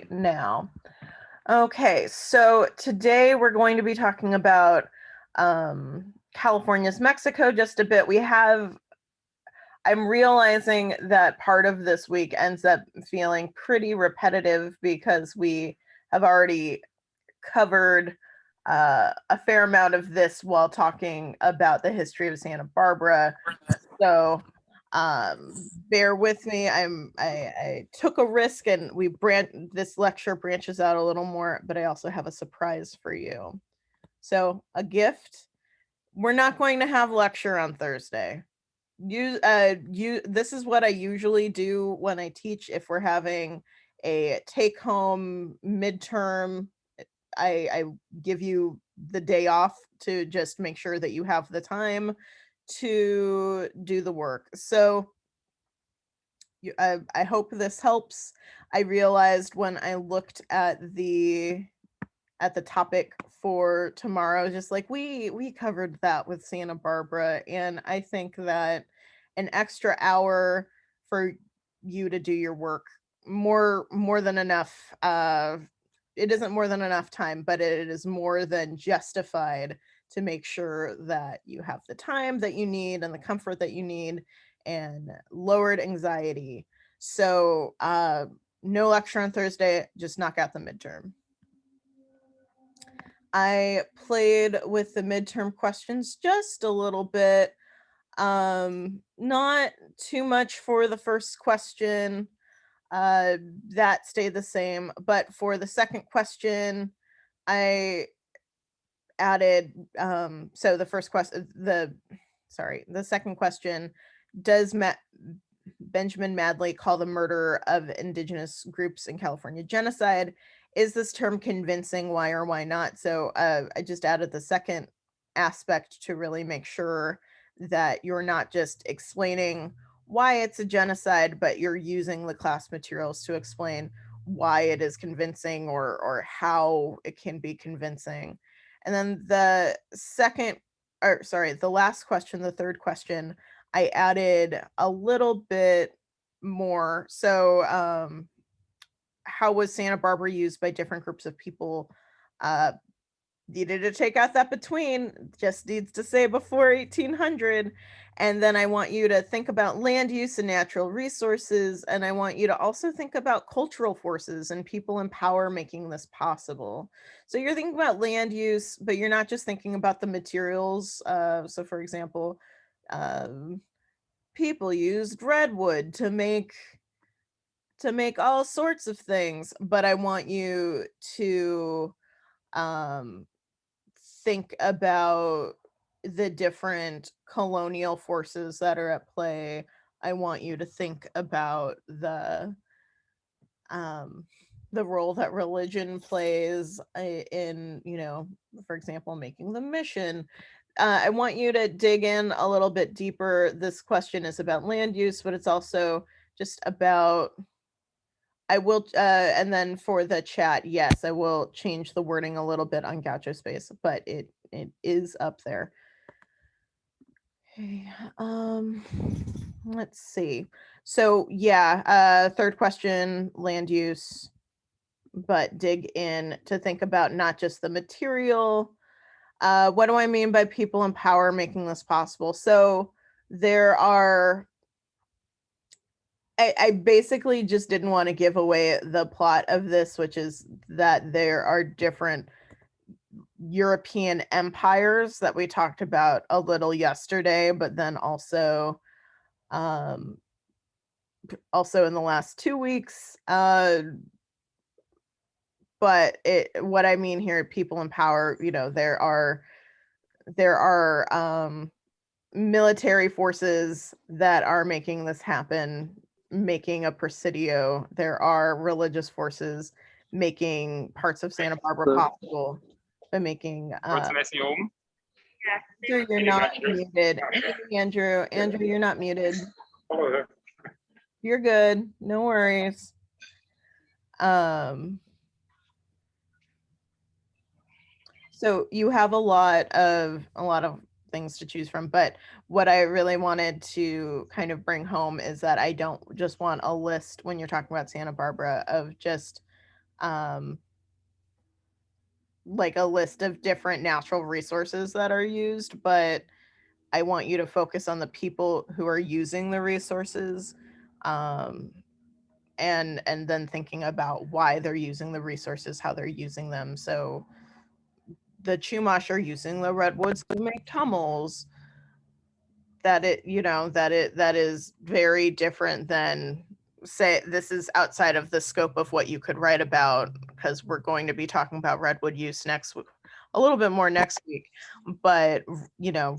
right now. Okay, so today we're going to be talking about California's Mexico just a bit. I'm realizing that part of this week ends up feeling pretty repetitive because we have already covered a fair amount of this while talking about the history of Santa Barbara. So bear with me. I took a risk and this lecture branches out a little more, but I also have a surprise for you. So a gift. We're not going to have lecture on Thursday. This is what I usually do when I teach. If we're having a take home midterm, I give you the day off to just make sure that you have the time to do the work. So I hope this helps. I realized when I looked at the topic for tomorrow, just like we covered that with Santa Barbara, and I think that an extra hour for you to do your work more than enough. It isn't more than enough time, but it is more than justified to make sure that you have the time that you need and the comfort that you need and lowered anxiety. So no lecture on Thursday, just knock out the midterm. I played with the midterm questions just a little bit. Not too much for the first question. That stayed the same, but for the second question, I added so the second question, does Benjamin Madley call the murder of indigenous groups in California genocide? Is this term convincing? Why or why not? So I just added the second aspect to really make sure that you're not just explaining why it's a genocide, but you're using the class materials to explain why it is convincing or how it can be convincing. And then the last question, the third question, I added a little bit more. So how was Santa Barbara used by different groups of people? Needed to take out that between, just needs to say before 1800. And then I want you to think about land use and natural resources. And I want you to also think about cultural forces and people in power making this possible. So you're thinking about land use, but you're not just thinking about the materials. So for example, people used redwood to make all sorts of things, but I want you to think about the different colonial forces that are at play. I want you to think about the role that religion plays in, for example, making the mission. I want you to dig in a little bit deeper. This question is about land use, but it's also just about, and then for the chat, yes, I will change the wording a little bit on Gaucho Space, but it is up there. Okay, let's see. So yeah, third question, land use, but dig in to think about not just the material. What do I mean by people in power making this possible? So there are, I basically just didn't want to give away the plot of this, which is that there are different European empires that we talked about a little yesterday, but then also in the last 2 weeks. But what I mean here, people in power, there are military forces that are making this happen, making a presidio. There are religious forces making parts of Santa Barbara possible by making Andrew, you're not muted. Andrew, you're not muted. You're good. No worries. So you have a lot of things to choose from, but what I really wanted to kind of bring home is that I don't just want a list when you're talking about Santa Barbara of just like a list of different natural resources that are used, but I want you to focus on the people who are using the resources, um, and then thinking about why they're using the resources, how they're using them. So the Chumash are using the redwoods to make tummels. That that is very different than, say, this is outside of the scope of what you could write about, because we're going to be talking about redwood use next week, a little bit more next week. But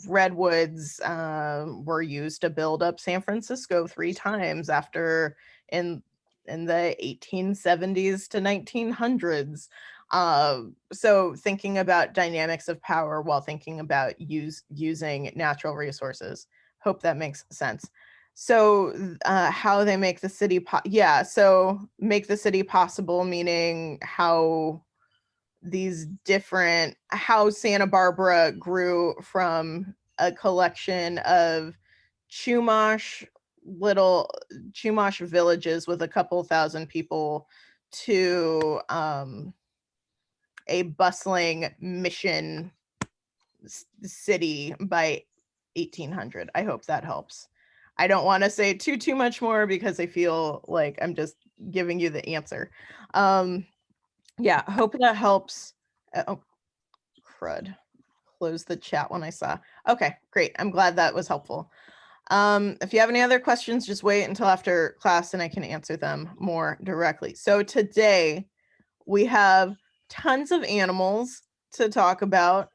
redwoods were used to build up San Francisco 3 times after, in the 1870s to 1900s. So thinking about dynamics of power while thinking about using natural resources. Hope that makes sense. So how they make the city so make the city possible, meaning how Santa Barbara grew from a collection of Chumash Chumash villages with a couple thousand people to a bustling mission city by 1800. I hope that helps. I don't want to say too much more because I feel like I'm just giving you the answer. Yeah, hope that helps. Oh, crud. Close the chat when I saw. Okay, great. I'm glad that was helpful. If you have any other questions, just wait until after class and I can answer them more directly. So today we have tons of animals to talk about.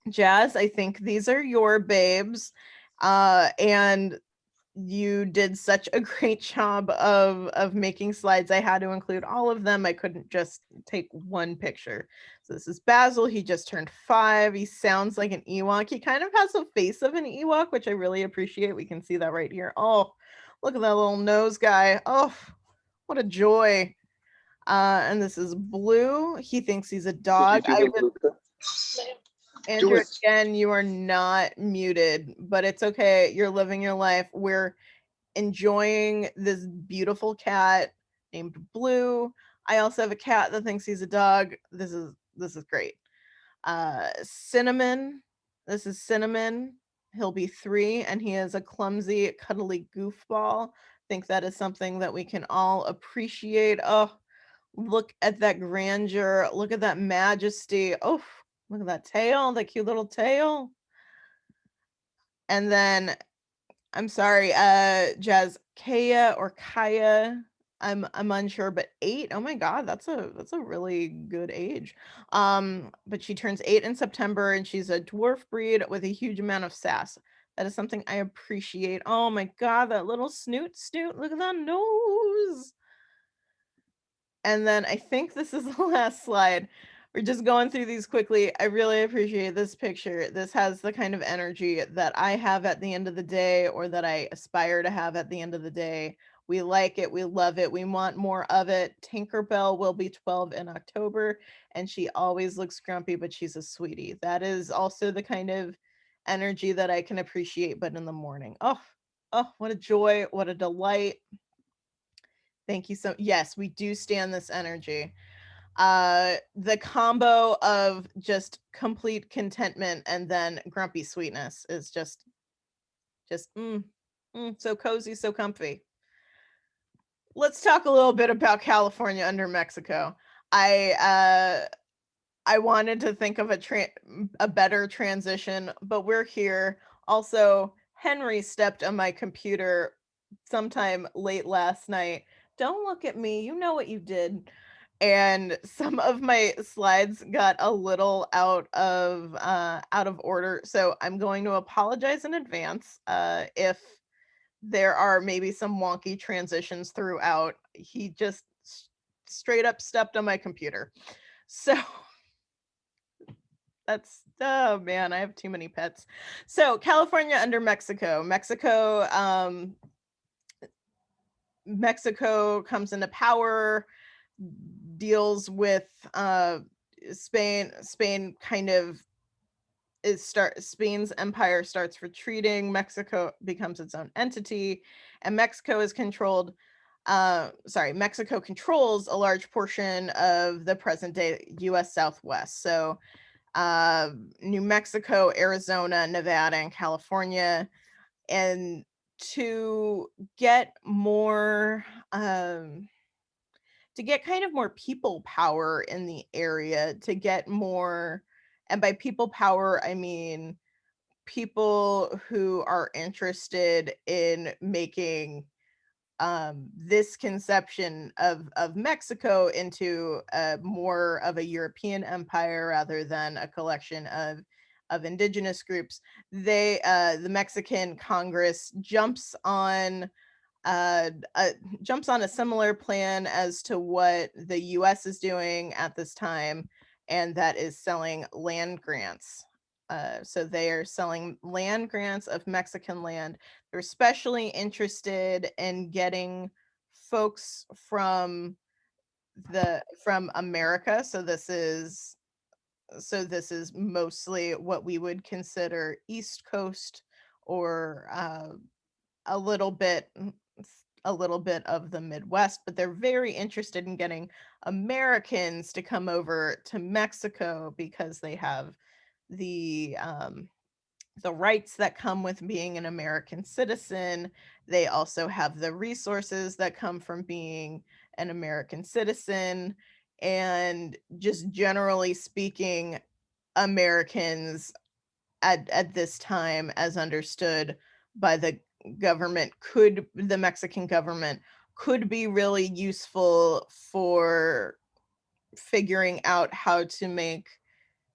Jazz, I think these are your babes. And you did such a great job of making slides. I had to include all of them. I couldn't just take one picture. So this is Basil. He just turned 5. He sounds like an Ewok. He kind of has the face of an Ewok, which I really appreciate. We can see that right here. Oh, look at that little nose guy. Oh, what a joy. And this is Blue. He thinks he's a dog. Andrew, again, you are not muted, but it's okay. You're living your life. We're enjoying this beautiful cat named Blue. I also have a cat that thinks he's a dog. This is great. Cinnamon. This is Cinnamon. He'll be 3 and he is a clumsy, cuddly goofball. I think that is something that we can all appreciate. Oh, look at that grandeur. Look at that majesty. Oh, look at that tail, that cute little tail. And then, I'm sorry, Jazz, Kaya or Kaya, I'm unsure, but 8. Oh my God, that's a really good age. But she turns 8 in September, and she's a dwarf breed with a huge amount of sass. That is something I appreciate. Oh my God, that little snoot. Look at that nose. And then I think this is the last slide. We're just going through these quickly. I really appreciate this picture. This has the kind of energy that I have at the end of the day, or that I aspire to have at the end of the day. We like it. We love it. We want more of it. Tinkerbell will be 12 in October, and she always looks grumpy, but she's a sweetie. That is also the kind of energy that I can appreciate, but in the morning. Oh, what a joy. What a delight. Thank you so. Yes, we do stand this energy. The combo of just complete contentment and then grumpy sweetness is just so cozy, so comfy. Let's talk a little bit about California under Mexico. I wanted to think of a better transition, but we're here. Also, Henry stepped on my computer sometime late last night. Don't look at me. You know what you did. And some of my slides got a little out of order. So I'm going to apologize in advance if there are maybe some wonky transitions throughout. He just straight up stepped on my computer. So that's, oh man, I have too many pets. So California under Mexico. Mexico comes into power, deals with Spain. Spain kind of Spain's empire starts retreating. Mexico becomes its own entity, and Mexico is controlled Mexico controls a large portion of the present day US Southwest. So, New Mexico, Arizona, Nevada, and California. And to get more, to get kind of more people power in the area, to get more, and by people power, I mean people who are interested in making this conception of Mexico into more of a European empire rather than a collection of indigenous groups. The Mexican Congress jumps on a similar plan as to what the US is doing at this time, and that is selling land grants. So they are selling land grants of Mexican land. They're especially interested in getting folks from America. So this is mostly what we would consider East Coast, or a little bit a little bit of the Midwest, but they're very interested in getting Americans to come over to Mexico because they have the um, the rights that come with being an American citizen. They also have the resources that come from being an American citizen. And just generally speaking, Americans at this time, as understood by the Mexican government, could be really useful for figuring out how to make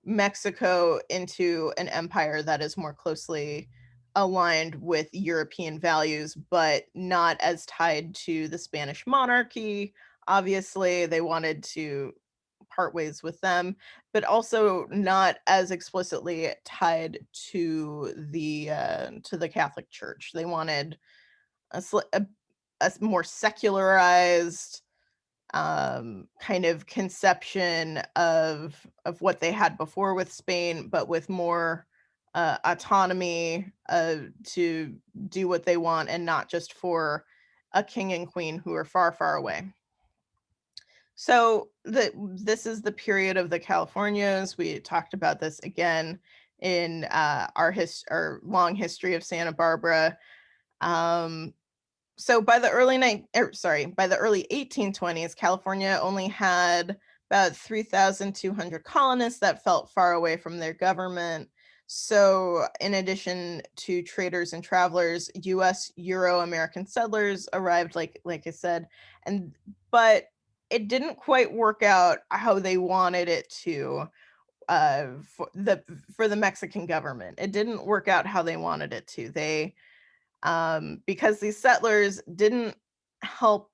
Mexico into an empire that is more closely aligned with European values, but not as tied to the Spanish monarchy. Obviously, they wanted to part ways with them, but also not as explicitly tied to the Catholic Church. They wanted a more secularized kind of conception of what they had before with Spain, but with more autonomy to do what they want, and not just for a king and queen who are far, far away. So this is the period of the Californios. We talked about this again in our long history of Santa Barbara. Um, so by the early 1820s, California only had about 3,200 colonists that felt far away from their government. So, in addition to traders and travelers, U.S. Euro-American settlers arrived, like I said, and but it didn't quite work out how they wanted it to. For the Mexican government, it didn't work out how they wanted it to. Because these settlers didn't help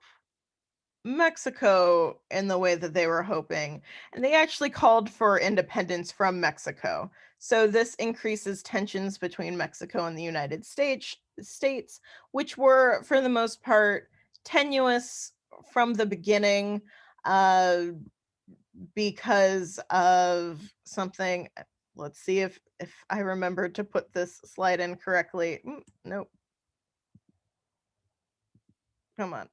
Mexico in the way that they were hoping, and they actually called for independence from Mexico. So this increases tensions between Mexico and the United States, which were, for the most part, tenuous from the beginning, uh, because of something. Let's see if I remember to put this slide in correctly. Nope, come on.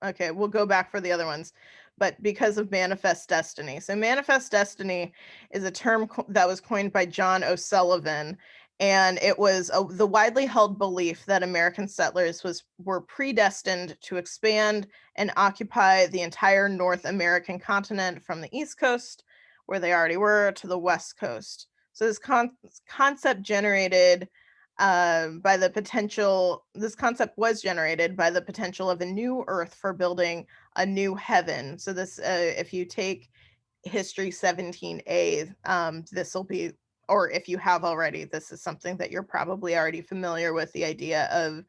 Okay, we'll go back for the other ones. But because of manifest destiny. So, manifest destiny is a term that was coined by John O'Sullivan, and it was the widely held belief that American settlers were predestined to expand and occupy the entire North American continent from the East Coast, where they already were, to the West Coast. So, concept generated this concept was generated by the potential of a new earth for building a new heaven. So if you take history 17A, this will be, or if you have already, this is something that you're probably already familiar with, the idea of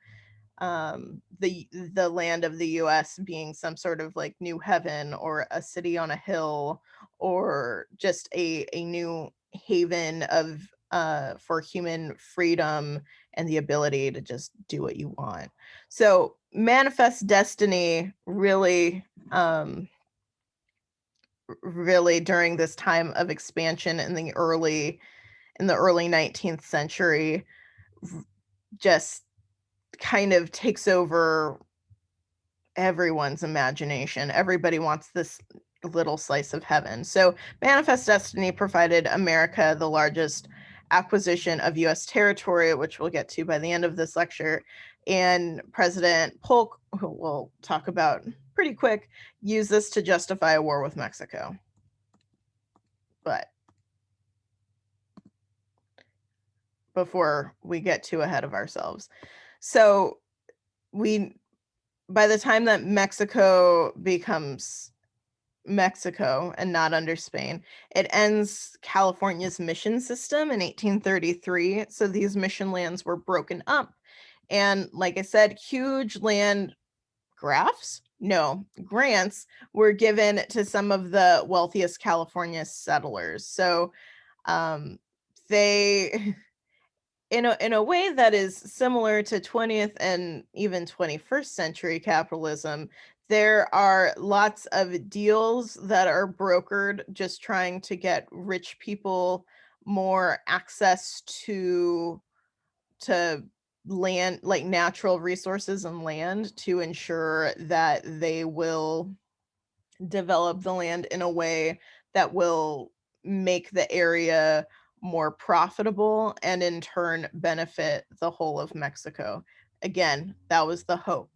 the land of the US being some sort of like new heaven, or a city on a hill, or just a new haven of for human freedom and the ability to just do what you want. So manifest destiny really during this time of expansion in the early 19th century just kind of takes over everyone's imagination. Everybody wants this little slice of heaven. So, Manifest Destiny provided America the largest acquisition of US territory, which we'll get to by the end of this lecture. And President Polk, who we'll talk about pretty quick, used this to justify a war with Mexico. But before we get too ahead of ourselves. So, by the time that Mexico becomes Mexico and not under Spain, it ends California's mission system in 1833. So these mission lands were broken up. And like I said, huge land grants were given to some of the wealthiest California settlers. So they in a way that is similar to 20th and even 21st century capitalism, there are lots of deals that are brokered just trying to get rich people more access to land, like natural resources and land, to ensure that they will develop the land in a way that will make the area more profitable and in turn benefit the whole of Mexico. Again, that was the hope.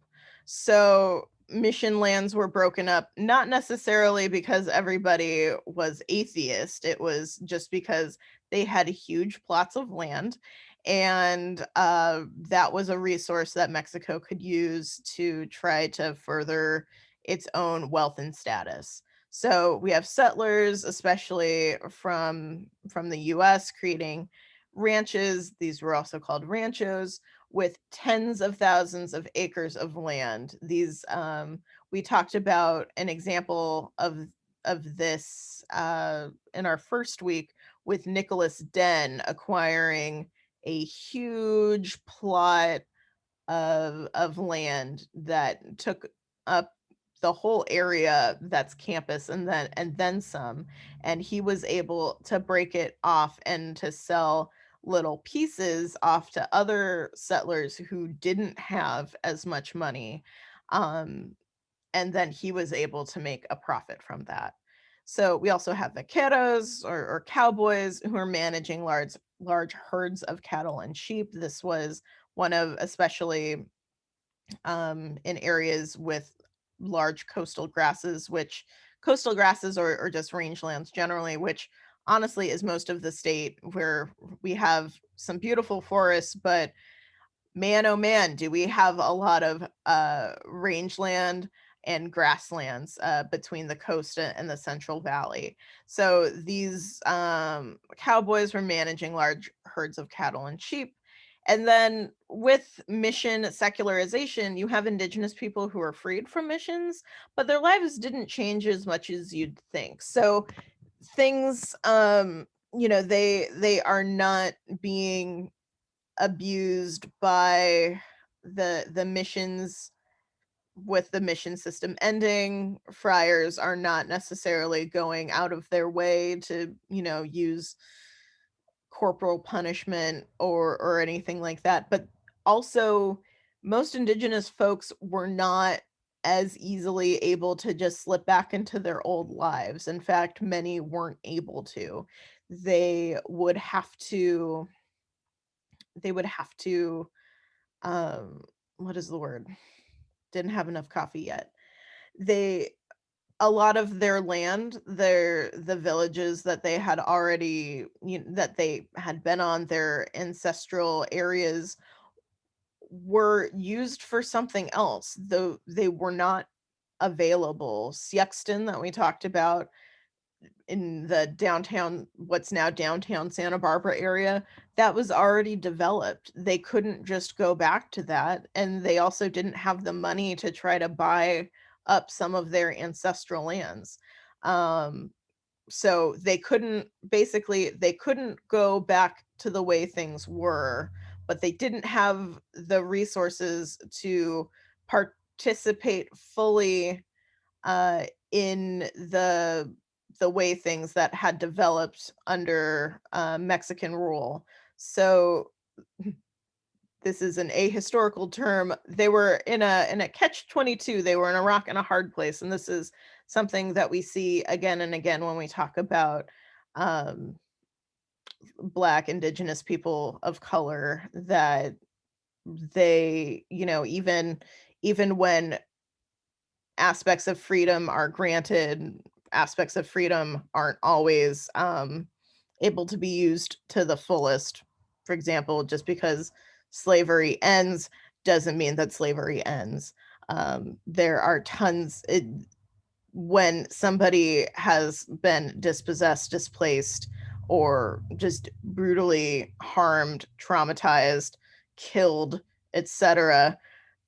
So mission lands were broken up, not necessarily because everybody was atheist. It was just because they had huge plots of land, and that was a resource that Mexico could use to try to further its own wealth and status. So we have settlers, especially from the US, creating ranches. These were also called ranchos, with tens of thousands of acres of land. These we talked about an example of this in our first week with Nicholas Den acquiring a huge plot of land that took up the whole area that's campus and then some, and he was able to break it off and to sell little pieces off to other settlers who didn't have as much money, um, and then he was able to make a profit from that. So we also have vaqueros or cowboys who are managing large herds of cattle and sheep. This was one of, especially in areas with large coastal grasses, which coastal grasses or just rangelands generally, which honestly is most of the state, where we have some beautiful forests, but man, oh man, do we have a lot of rangeland and grasslands between the coast and the Central Valley. So these cowboys were managing large herds of cattle and sheep. And then with mission secularization, you have indigenous people who are freed from missions, but their lives didn't change as much as you'd think. So things, they are not being abused by the missions. With the mission system ending, friars are not necessarily going out of their way to, use corporal punishment or anything like that. But also, most indigenous folks were not as easily able to just slip back into their old lives. In fact, many weren't able to. They would have to they would have to what is the word? Didn't have enough coffee yet. They A lot of their land, the villages that they had already, that they had been on, their ancestral areas, were used for something else, though they were not available. Siexton, that we talked about in the downtown, what's now downtown Santa Barbara area, that was already developed. They couldn't just go back to that, and they also didn't have the money to try to buy up some of their ancestral lands. Um, so they couldn't go back to the way things were, but they didn't have the resources to participate fully in the way things that had developed under Mexican rule. So this is an ahistorical term. They were in a catch-22. They were in a rock and a hard place, and this is something that we see again and again when we talk about um, Black, Indigenous people of color, that they, even when aspects of freedom are granted, aspects of freedom aren't always able to be used to the fullest. For example, just because slavery ends doesn't mean that slavery ends. There are when somebody has been dispossessed, displaced, or just brutally harmed, traumatized, killed, etc.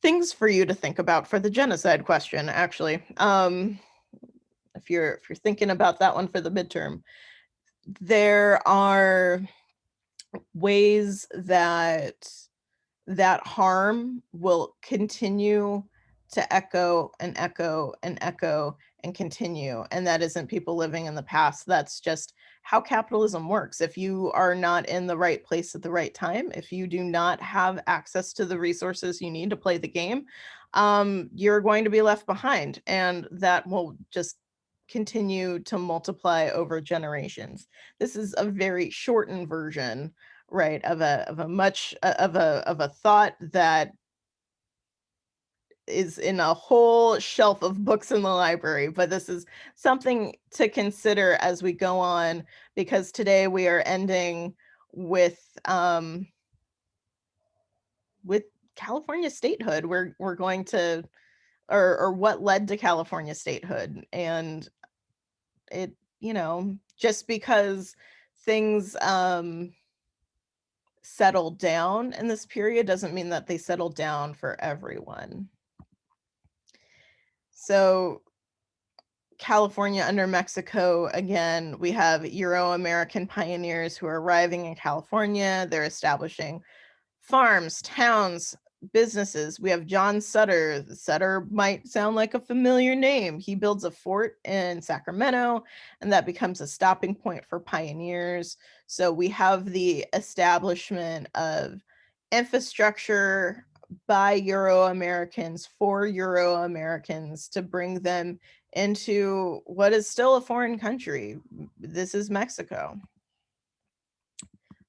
Things for you to think about for the genocide question, actually. If you're thinking about that one for the midterm, there are ways that that harm will continue to echo and echo and echo and continue. And that isn't people living in the past. That's just how capitalism works. If you are not in the right place at the right time, if you do not have access to the resources you need to play the game, you're going to be left behind. And that will just continue to multiply over generations. This is a very shortened version, right, of a thought that is in a whole shelf of books in the library, but this is something to consider as we go on, because today we are ending with um with California statehood. We're going to, or what led to California statehood. And it, just because things settled down in this period doesn't mean that they settled down for everyone. So California under Mexico, again, we have Euro-American pioneers who are arriving in California. They're establishing farms, towns, businesses. We have John Sutter. Sutter might sound like a familiar name. He builds a fort in Sacramento, and that becomes a stopping point for pioneers. So we have the establishment of infrastructure by Euro-Americans for Euro-Americans to bring them into what is still a foreign country. This is Mexico.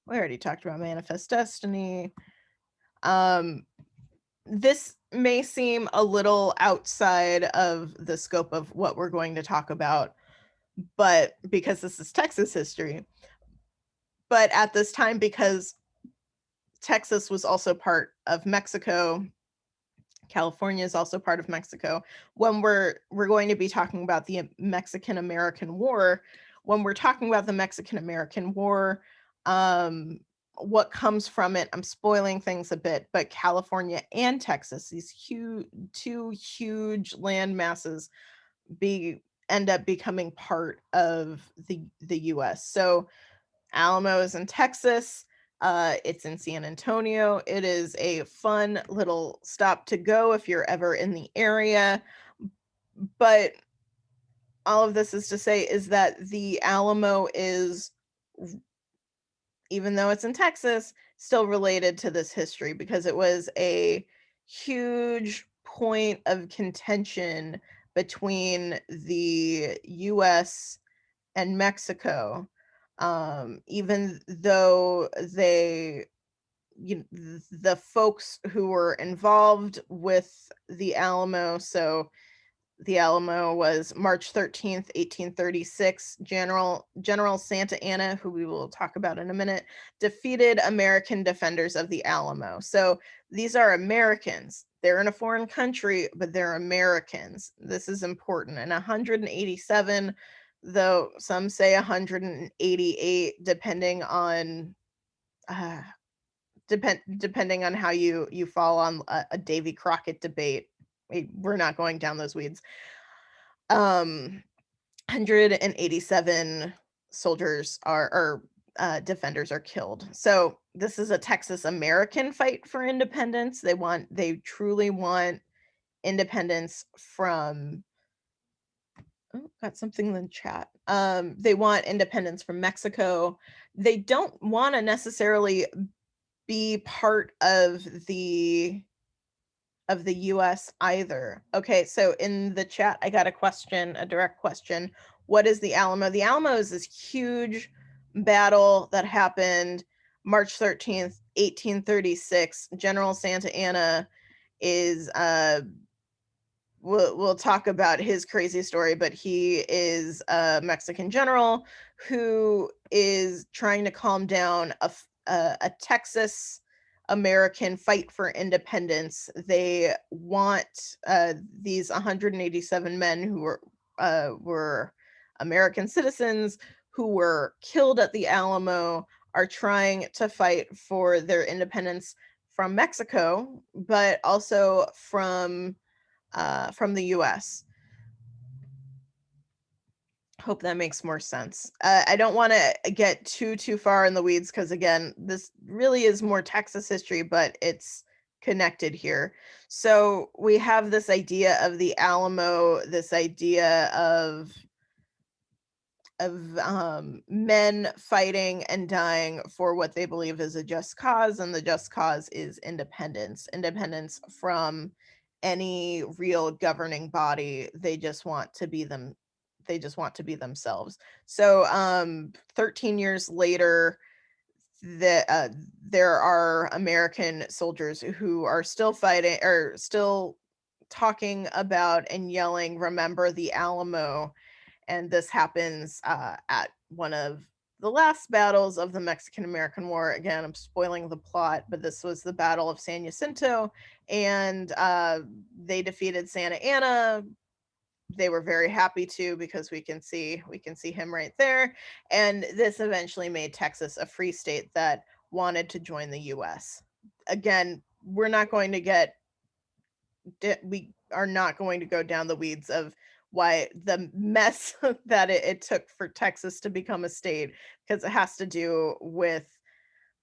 We already talked about Manifest Destiny. This may seem a little outside of the scope of what we're going to talk about, but because this is Texas history. But at this time, because Texas was also part of Mexico, California is also part of Mexico. When we're going to be talking about the Mexican-American War, when we're talking about the Mexican-American War, what comes from it, I'm spoiling things a bit, but California and Texas, these two huge land masses, end up becoming part of the US. So Alamo is in Texas. It's in San Antonio. It is a fun little stop to go if you're ever in the area. But all of this is to say is that the Alamo is, even though it's in Texas, still related to this history because it was a huge point of contention between the US and Mexico. Even though the folks who were involved with the Alamo, so the Alamo was March 13th, 1836. General Santa Anna, who we will talk about in a minute, defeated American defenders of the Alamo. So these are Americans. They're in a foreign country, but they're Americans. This is important. And 187, though some say 188, depending on depending on how you fall on a Davy Crockett debate. We're not going down those weeds. 187 soldiers or defenders are killed. So this is a Texas American fight for independence. They truly want independence from, oh, got something in the chat. They want independence from Mexico. They don't want to necessarily be part of the US either. Okay, so in the chat, I got a question, a direct question. What is the Alamo? The Alamo is this huge battle that happened March 13th, 1836. General Santa Anna is we'll talk about his crazy story, but he is a Mexican general who is trying to calm down a Texas American fight for independence. They want these 187 men who were American citizens who were killed at the Alamo are trying to fight for their independence from Mexico, but also from the US. Hope that makes more sense. I don't want to get too far in the weeds because again, this really is more Texas history, but it's connected here. So we have this idea of the Alamo, this idea of men fighting and dying for what they believe is a just cause, and the just cause is independence from any real governing body. They just want to be themselves. So 13 years later, there are American soldiers who are still fighting or still talking about and yelling, "Remember the Alamo." And this happens at one of the last battles of the Mexican-American War. Again, I'm spoiling the plot, but this was the Battle of San Jacinto, and they defeated Santa Anna. They were very happy to because we can see him right there, and this eventually made Texas a free state that wanted to join the U.S. Again, we are not going to go down the weeds of why the mess that it took for Texas to become a state, because it has to do with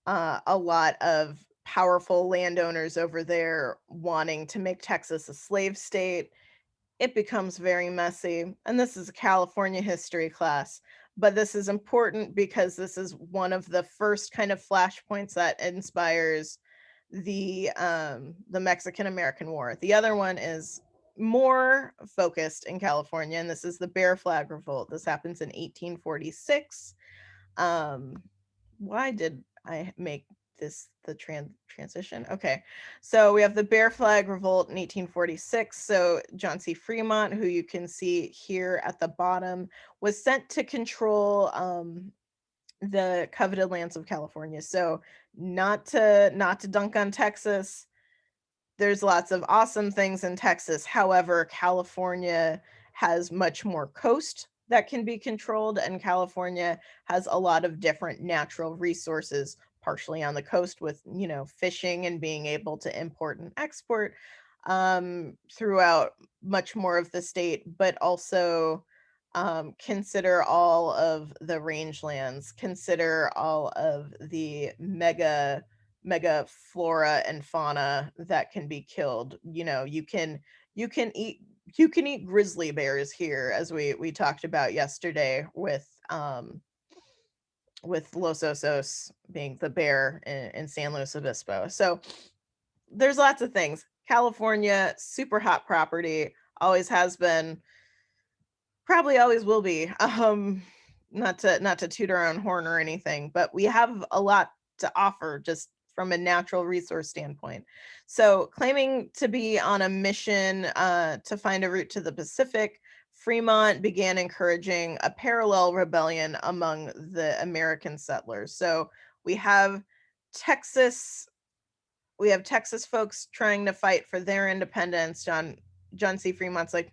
a lot of powerful landowners over there wanting to make Texas a slave state. It becomes very messy, and this is a California history class, but this is important because this is one of the first kind of flashpoints that inspires the Mexican American War. The other one is more focused in California, and this is the Bear Flag Revolt. This happens in 1846. Why did I make this the transition? Okay, so we have the Bear Flag Revolt in 1846. So John C. Fremont, who you can see here at the bottom, was sent to control the coveted lands of California. So not to dunk on Texas. There's lots of awesome things in Texas. However, California has much more coast that can be controlled, and California has a lot of different natural resources, partially on the coast with, fishing and being able to import and export throughout much more of the state, but also consider all of the rangelands, consider all of the mega flora and fauna that can be killed. You can eat grizzly bears here, as we talked about yesterday with Los Osos being the bear in San Luis Obispo. So there's lots of things. California, super hot property, always has been, probably always will be. Not to toot our own horn or anything, but we have a lot to offer just from a natural resource standpoint. So, claiming to be on a mission to find a route to the Pacific, Fremont began encouraging a parallel rebellion among the American settlers. So, we have Texas Texas folks trying to fight for their independence. John C. Fremont's like,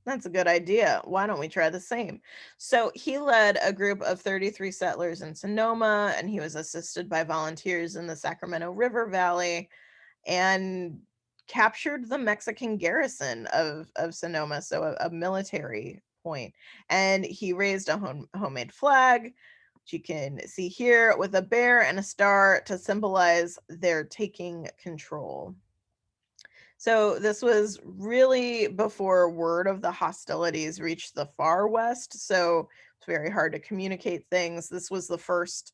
that's a good idea. Why don't we try the same? So he led a group of 33 settlers in Sonoma, and he was assisted by volunteers in the Sacramento River Valley, and captured the Mexican garrison of Sonoma, so a military point. And he raised a homemade flag, which you can see here, with a bear and a star to symbolize their taking control. So this was really before word of the hostilities reached the far west, so it's very hard to communicate things. This was the first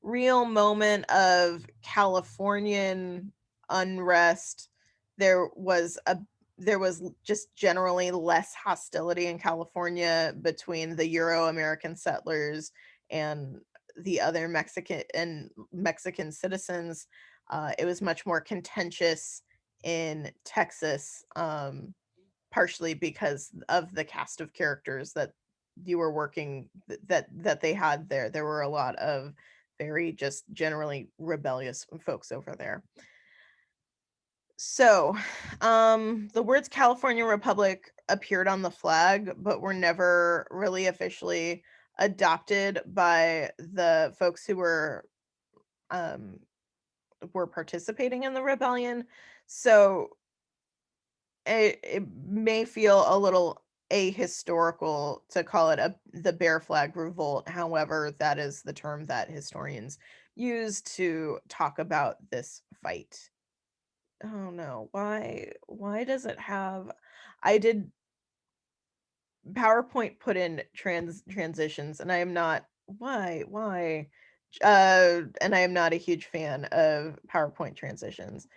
real moment of Californian unrest. There was a there was just generally less hostility in California between the Euro-American settlers and the other Mexican citizens. It was much more contentious in Texas, partially because of the cast of characters that you were working that they had there. There were a lot of very just generally rebellious folks over there. So, the words California Republic appeared on the flag, but were never really officially adopted by the folks um, were participating in the rebellion. So it may feel a little ahistorical to call it the Bear Flag Revolt. However, that is the term that historians use to talk about this fight. Oh no, why does it have I did PowerPoint put in transitions and I am not why and I am not a huge fan of PowerPoint transitions.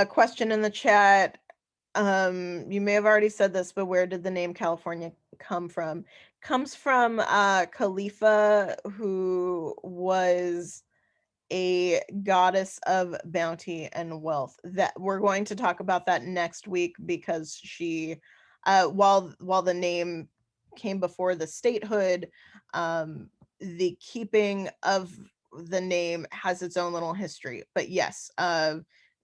Question in the chat. You may have already said this, but where did the name California come from? Comes from Khalifa, who was a goddess of bounty and wealth. That we're going to talk about that next week because she, while the name came before the statehood, the keeping of the name has its own little history. But yes,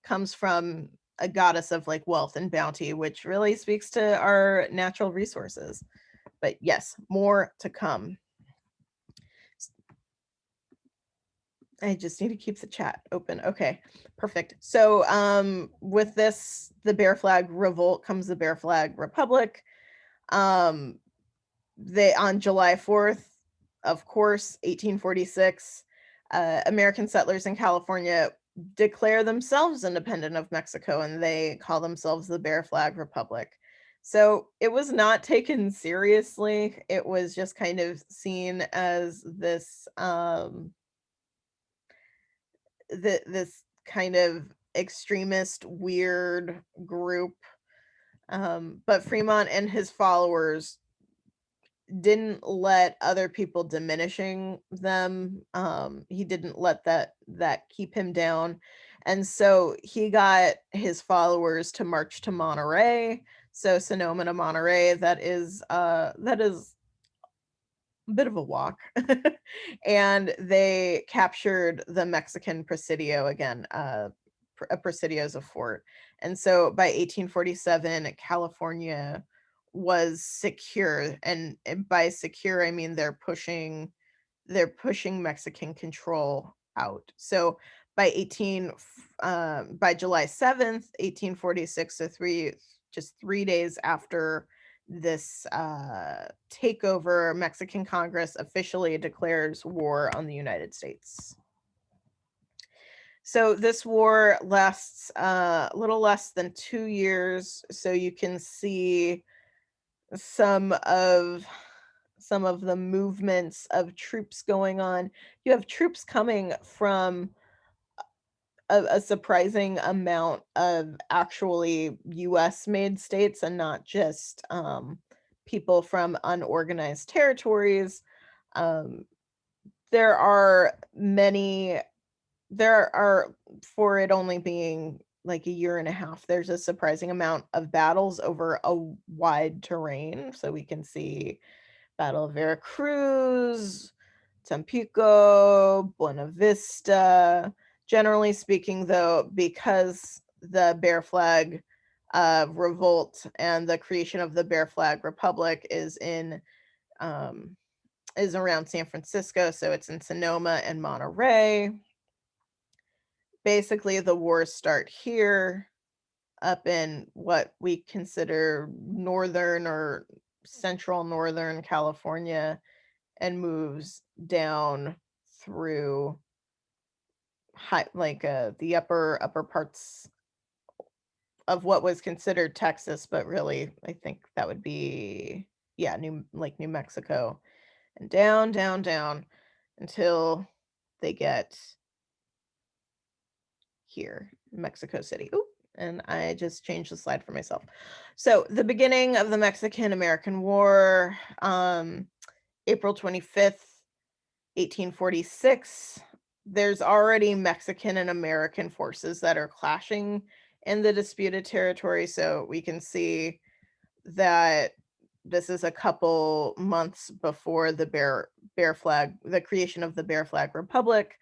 comes from a goddess of like wealth and bounty, which really speaks to our natural resources. But yes, more to come. I just need to keep the chat open. Okay, perfect. So with this, the Bear Flag Revolt comes the Bear Flag Republic. Um, they on July 4th, of course, 1846, American settlers in California declare themselves independent of Mexico and they call themselves the Bear Flag Republic. So it was not taken seriously. It was just kind of seen as this kind of extremist weird group, but Fremont and his followers didn't let other people diminishing them. He didn't let that keep him down, and so he got his followers to march to Monterey. So Sonoma to Monterey, that is a bit of a walk. And they captured the Mexican Presidio again. A Presidio is a fort. And so by 1847, California was secure. And by secure, I mean they're pushing Mexican control out. So by July 7th, 1846, so just 3 days after this takeover, Mexican Congress officially declares war on the United States. So this war lasts a little less than 2 years. So you can see some of the movements of troops going on. You have troops coming from a surprising amount of actually US made states and not just people from unorganized territories. Um, there are many, there are, for it only being like a year and a half, there's a surprising amount of battles over a wide terrain. So we can see Battle of Veracruz, Tampico, Buena Vista. Generally speaking, though, because the Bear Flag Revolt and the creation of the Bear Flag Republic um, is around San Francisco, so it's in Sonoma and Monterey. Basically, the wars start here, up in what we consider northern or central northern California, and moves down through the upper parts of what was considered Texas, but really I think that would be, yeah, New Mexico, and down, down, down until they get here, Mexico City. Ooh, and I just changed the slide for myself. So the beginning of the Mexican-American War, April 25th, 1846. There's already Mexican and American forces that are clashing in the disputed territory, so we can see that this is a couple months before the creation of the Bear Flag Republic.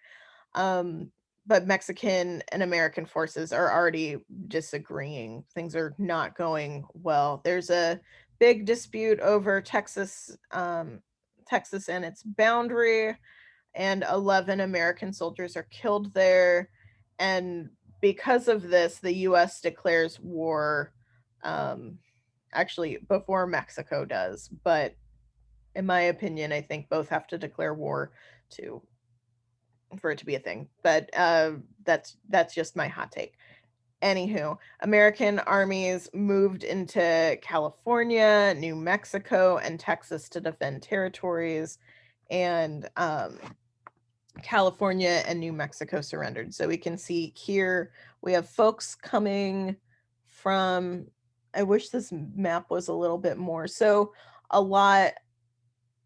Um, but Mexican and American forces are already disagreeing. Things are not going well. There's a big dispute over Texas and its boundary, and 11 American soldiers are killed there. And because of this, the US declares war, um, actually before Mexico does. But in my opinion, I think both have to declare war to for it to be a thing. But that's just my hot take. Anywho, American armies moved into California, New Mexico, and Texas to defend territories, and California and New Mexico surrendered. So we can see here we have folks coming from. I wish this map was a little bit more. So a lot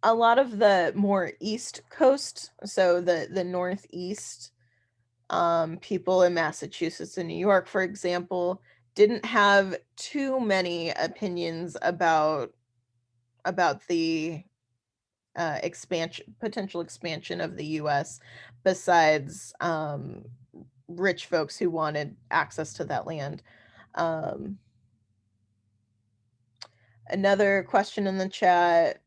a lot of the more east coast, so the northeast, people in Massachusetts and New York, for example, didn't have too many opinions about the potential expansion of the U.S. besides rich folks who wanted access to that land. Um, Another question in the chat: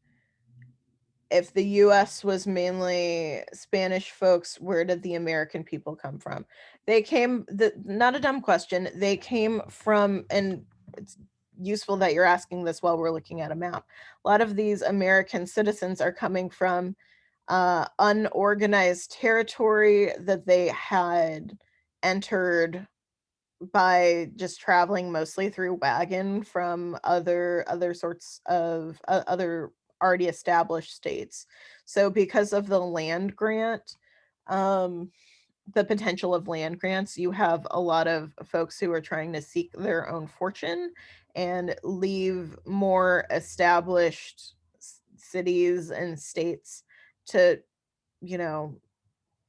if the US was mainly Spanish folks, where did the American people come from? They came, not a dumb question. They came from, and it's useful that you're asking this while we're looking at a map. A lot of these American citizens are coming from unorganized territory that they had entered by just traveling mostly through wagon from other sorts of other already established states. So because of the land grant, um, the potential of land grants, you have a lot of folks who are trying to seek their own fortune and leave more established cities and states to, you know,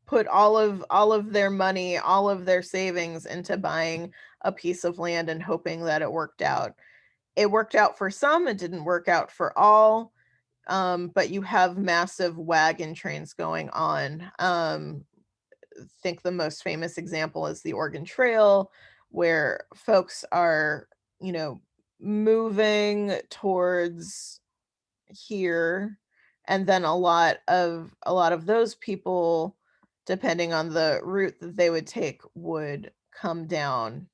put all of their money, all of their savings into buying a piece of land and hoping that it worked out. It worked out for some, it didn't work out for all. But you have massive wagon trains going on. Think the most famous example is the Oregon Trail, where folks are, you know, moving towards here, and then a lot of those people, depending on the route that they would take, would come down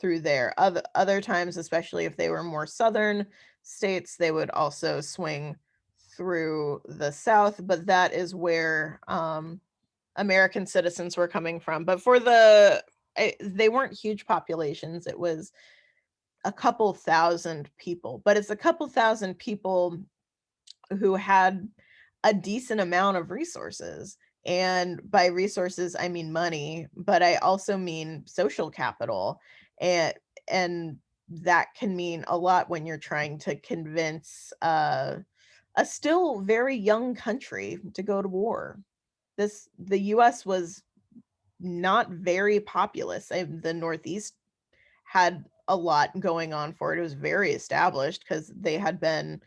through there. Other times, especially if they were more southern states, they would also swing through the south, but that is where American citizens were coming from. But they weren't huge populations. It was a couple thousand people, but it's a couple thousand people who had a decent amount of resources. And by resources, I mean money, but I also mean social capital. And and that can mean a lot when you're trying to convince a still very young country to go to war. The US was not very populous. The Northeast had a lot going on for it. It was very established because they had been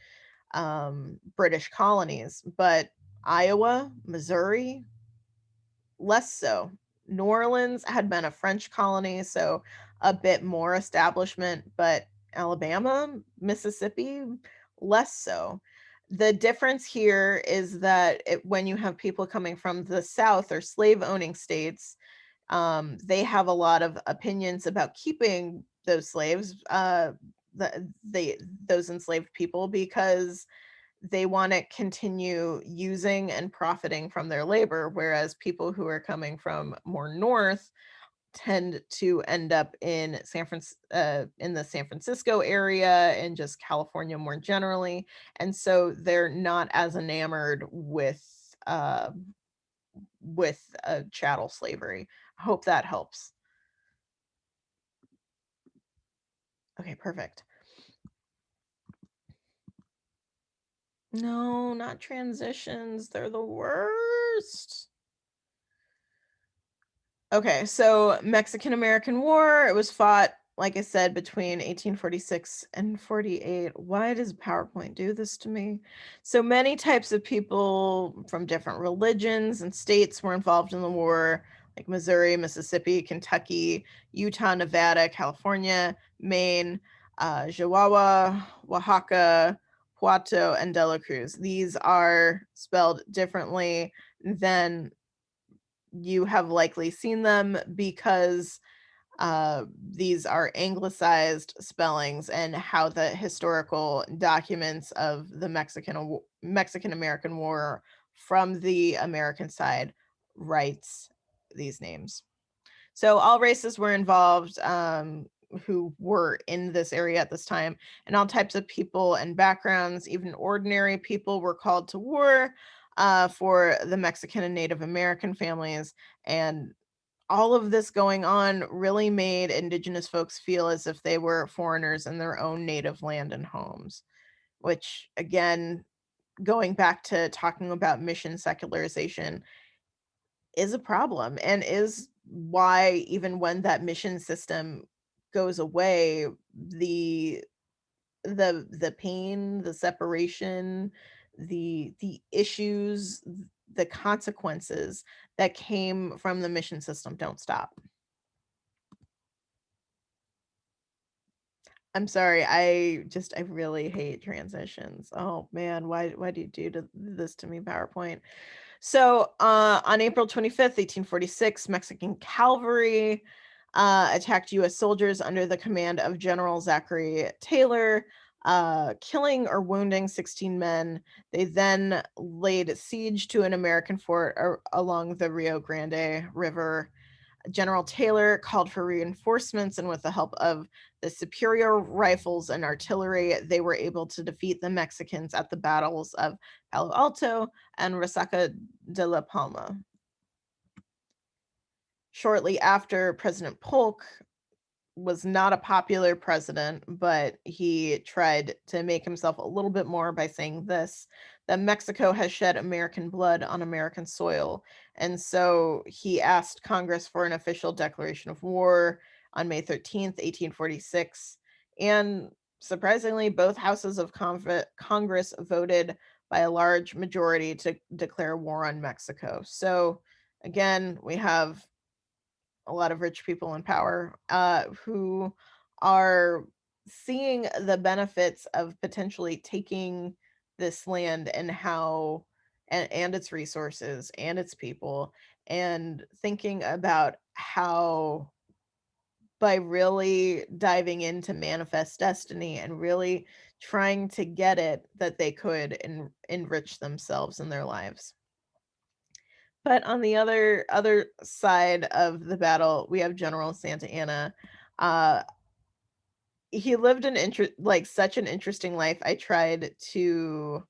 British colonies, but Iowa, Missouri, less so. New Orleans had been a French colony, so a bit more establishment, but Alabama, Mississippi, less so. The difference here is that when you have people coming from the South or slave owning states, they have a lot of opinions about keeping those slaves, those enslaved people, because they want to continue using and profiting from their labor, whereas people who are coming from more north tend to end up in in the San Francisco area and just California more generally, and so they're not as enamored with chattel slavery. I hope that helps. Okay, perfect. No, not transitions. They're the worst. Okay, so Mexican American War, it was fought, like I said, between 1846 and 48. Why does PowerPoint do this to me? So many types of people from different religions and states were involved in the war, like Missouri, Mississippi, Kentucky, Utah, Nevada, California, Maine, Chihuahua, Oaxaca, Puerto, and De La Cruz. These are spelled differently than you have likely seen them because these are anglicized spellings and how the historical documents of the Mexican American War from the American side writes these names. So all races were involved who were in this area at this time, and all types of people and backgrounds, even ordinary people, were called to war for the Mexican and Native American families. And all of this going on really made Indigenous folks feel as if they were foreigners in their own native land and homes, which, again, going back to talking about mission secularization, is a problem and is why even when that mission system goes away, the pain, the separation, the issues, the consequences that came from the mission system don't stop. I'm sorry, I really hate transitions. Oh man, why do you do this to me, PowerPoint? So, on April 25th, 1846, Mexican cavalry attacked U.S. soldiers under the command of General Zachary Taylor, killing or wounding 16 men. They then laid siege to an American fort along the Rio Grande River. General Taylor called for reinforcements, and with the help of the superior rifles and artillery, they were able to defeat the Mexicans at the battles of Palo Alto and Resaca de la Palma. Shortly after, President Polk was not a popular president, but he tried to make himself a little bit more by saying this, that Mexico has shed American blood on American soil. And so he asked Congress for an official declaration of war on May 13th, 1846. And surprisingly, both houses of Congress voted by a large majority to declare war on Mexico. So again, we have a lot of rich people in power who are seeing the benefits of potentially taking this land and how and its resources and its people, and thinking about how by really diving into manifest destiny and really trying to get it that they could enrich themselves in their lives. But on the other side of the battle, we have General Santa Anna. Uh, he lived an such an interesting life. I tried to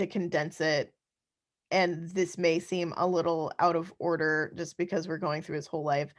condense it, and this may seem a little out of order just because we're going through his whole life,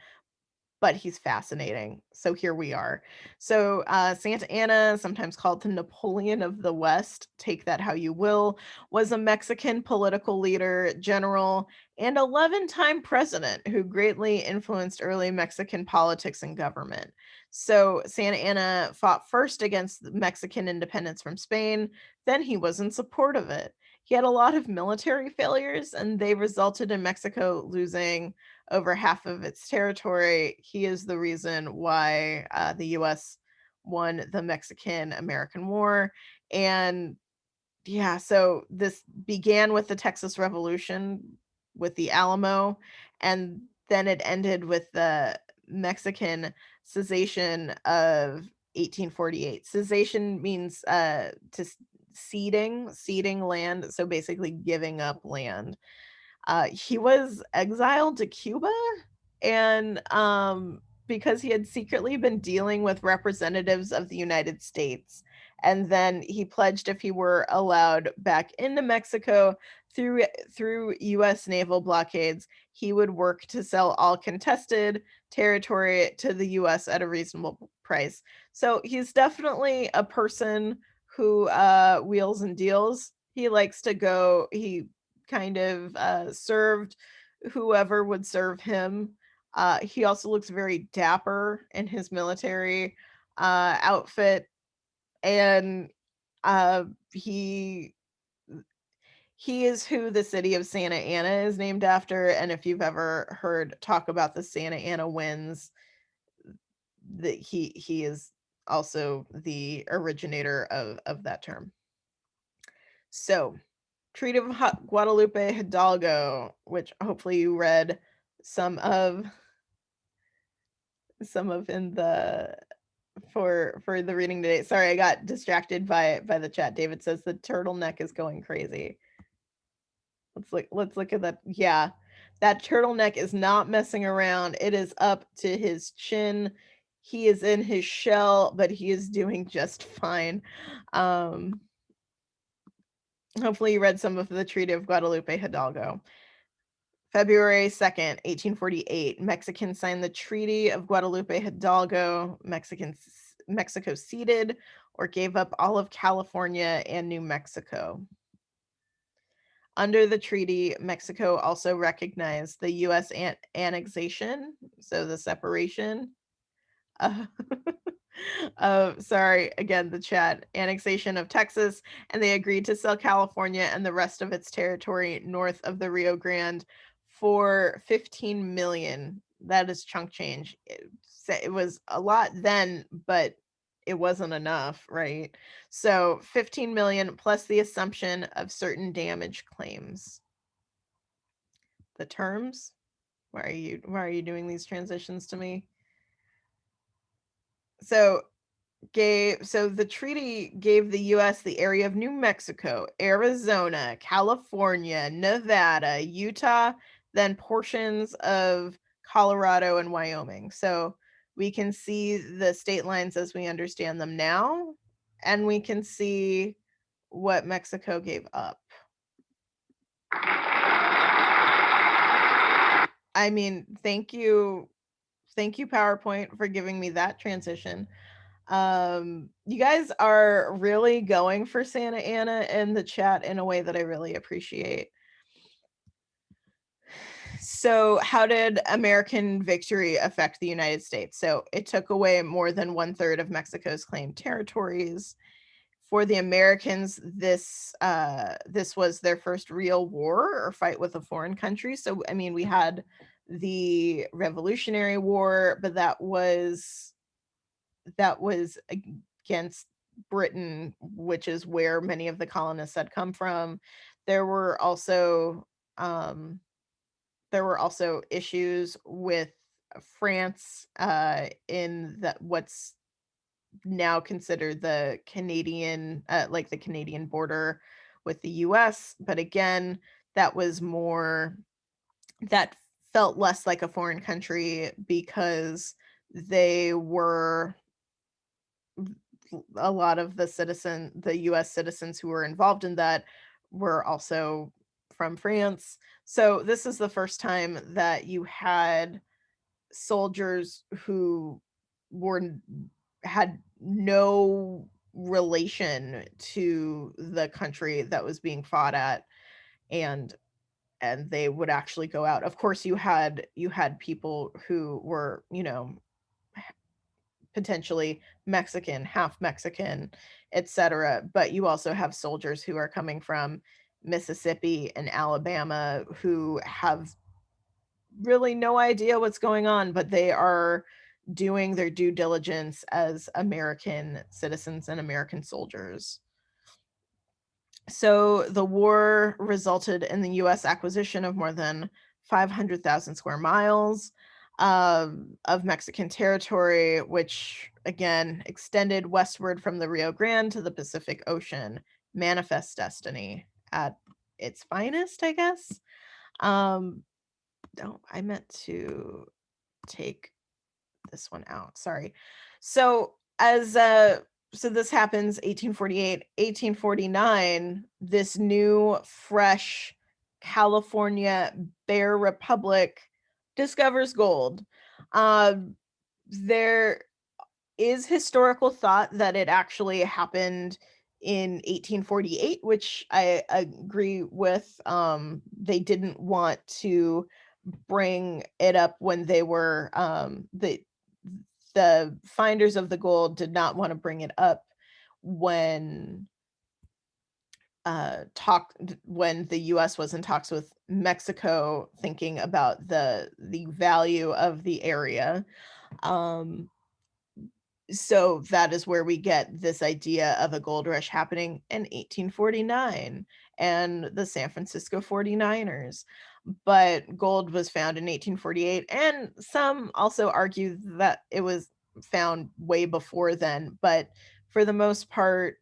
but he's fascinating. So here we are. So Santa Anna, sometimes called the Napoleon of the West, take that how you will, was a Mexican political leader, general, and 11-time president who greatly influenced early Mexican politics and government. So Santa Anna fought first against the Mexican independence from Spain, then he was in support of it. He had a lot of military failures, and they resulted in Mexico losing over half of its territory. He is the reason why the US won the Mexican American War. And yeah, so this began with the Texas Revolution with the Alamo, and then it ended with the Mexican cessation of 1848. Cessation means ceding land, so basically giving up land. He was exiled to Cuba, and because he had secretly been dealing with representatives of the United States. And then he pledged if he were allowed back into Mexico through US naval blockades, he would work to sell all contested territory to the US at a reasonable price. So he's definitely a person who wheels and deals. He likes to go, he kind of served whoever would serve him. He also looks very dapper in his military outfit, and uh, he he is who the city of Santa Ana is named after. And if you've ever heard talk about the Santa Ana winds, that he is also the originator of that term. So, Treaty of Guadalupe Hidalgo, which hopefully you read some of in the for the reading today. Sorry, I got distracted by the chat. David says the turtleneck is going crazy. Let's look at that. Yeah. That turtleneck is not messing around. It is up to his chin. He is in his shell, but he is doing just fine. Hopefully you read some of the Treaty of Guadalupe Hidalgo. February 2nd, 1848, Mexicans signed the Treaty of Guadalupe Hidalgo. Mexico ceded or gave up all of California and New Mexico. Under the treaty, Mexico also recognized the U.S. annexation, so the separation. Sorry, again, the chat. Annexation of Texas, and they agreed to sell California and the rest of its territory north of the Rio Grande for 15 million. That is chunk change. It was a lot then, but it wasn't enough, right? So 15 million plus the assumption of certain damage claims. The terms? Why are you doing these transitions to me? So the treaty gave the US the area of New Mexico, Arizona, California, Nevada, Utah, then portions of Colorado and Wyoming. So we can see the state lines as we understand them now, and we can see what Mexico gave up. I mean, thank you PowerPoint for giving me that transition. You guys are really going for Santa Ana in the chat in a way that I really appreciate. So, how did American victory affect the United States? So, it took away more than 1/3 of Mexico's claimed territories. For the Americans, this was their first real war or fight with a foreign country. So, I mean, we had the Revolutionary War, but that was against Britain, which is where many of the colonists had come from. There were also issues with France in what's now considered the Canadian, like the Canadian border with the US. But again, that felt less like a foreign country because they were a lot of the US citizens who were involved in that were also from France. So this is the first time that you had soldiers who had no relation to the country that was being fought at, and they would actually go out. Of course, you had people who were, potentially Mexican, half Mexican, etc. But you also have soldiers who are coming from Mississippi and Alabama who have really no idea what's going on, but they are doing their due diligence as American citizens and American soldiers. So the war resulted in the US acquisition of more than 500,000 square miles of Mexican territory, which again extended westward from the Rio Grande to the Pacific Ocean. Manifest destiny at its finest, I guess. Oh, I meant to take this one out. Sorry. So as so this happens 1848, 1849, this new fresh California Bear Republic discovers gold. There is historical thought that it actually happened in 1848, which I agree with. They didn't want to bring it up when they were the finders of the gold did not want to bring it up when when the US was in talks with Mexico, thinking about the value of the area. Um so that is where we get this idea of a gold rush happening in 1849 and the San Francisco 49ers. But gold was found in 1848, and some also argue that it was found way before then, but for the most part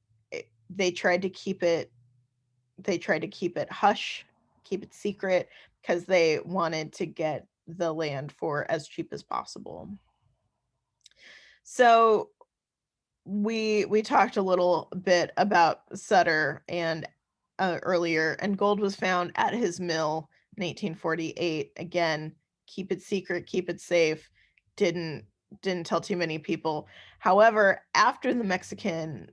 they tried to keep it hush, keep it secret, because they wanted to get the land for as cheap as possible. So we talked a little bit about Sutter and earlier, and gold was found at his mill in 1848. Again, keep it secret, keep it safe. Didn't tell too many people. However, after the Mexican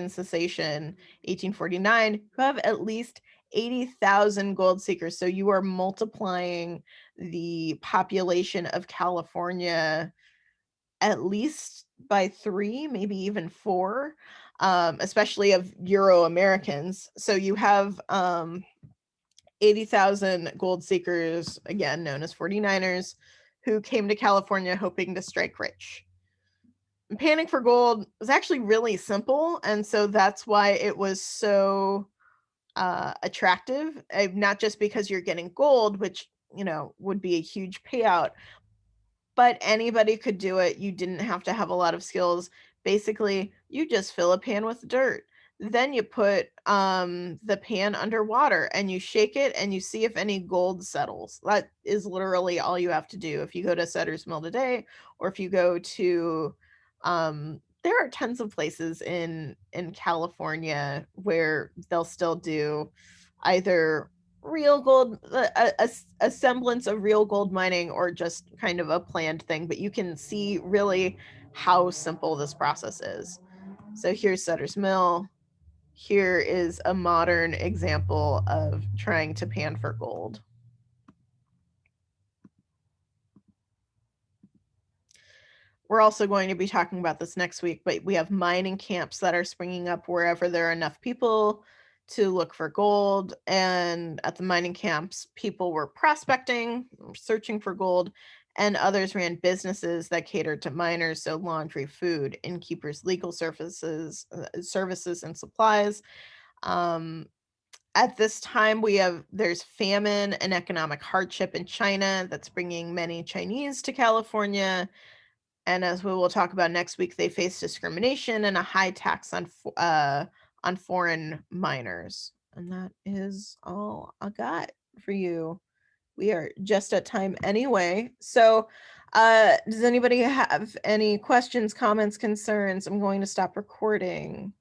cessation, 1849, you have at least 80,000 gold seekers. So you are multiplying the population of California at least by 3, maybe even 4, especially of Euro Americans. So you have 80,000 gold seekers, again known as 49ers, who came to California hoping to strike rich. Panning for gold was actually really simple, and so that's why it was so attractive. Not just because you're getting gold, which would be a huge payout, but anybody could do it. You didn't have to have a lot of skills. Basically, you just fill a pan with dirt. Then you put the pan underwater and you shake it and you see if any gold settles. That is literally all you have to do. If you go to Sutter's Mill today, or if you go to there are tons of places in California where they'll still do either real gold, a semblance of real gold mining, or just kind of a planned thing, but you can see really how simple this process is. So here's Sutter's Mill. Here is a modern example of trying to pan for gold. We're also going to be talking about this next week, but we have mining camps that are springing up wherever there are enough people to look for gold. And at the mining camps, people were prospecting, searching for gold, and others ran businesses that catered to miners, so laundry, food, innkeepers, legal services and supplies. Um, at this time, there's famine and economic hardship in China that's bringing many Chinese to California. And as we will talk about next week, they face discrimination and a high tax on foreign miners. And that is all I got for you. We are just at time anyway. So, does anybody have any questions, comments, concerns? I'm going to stop recording.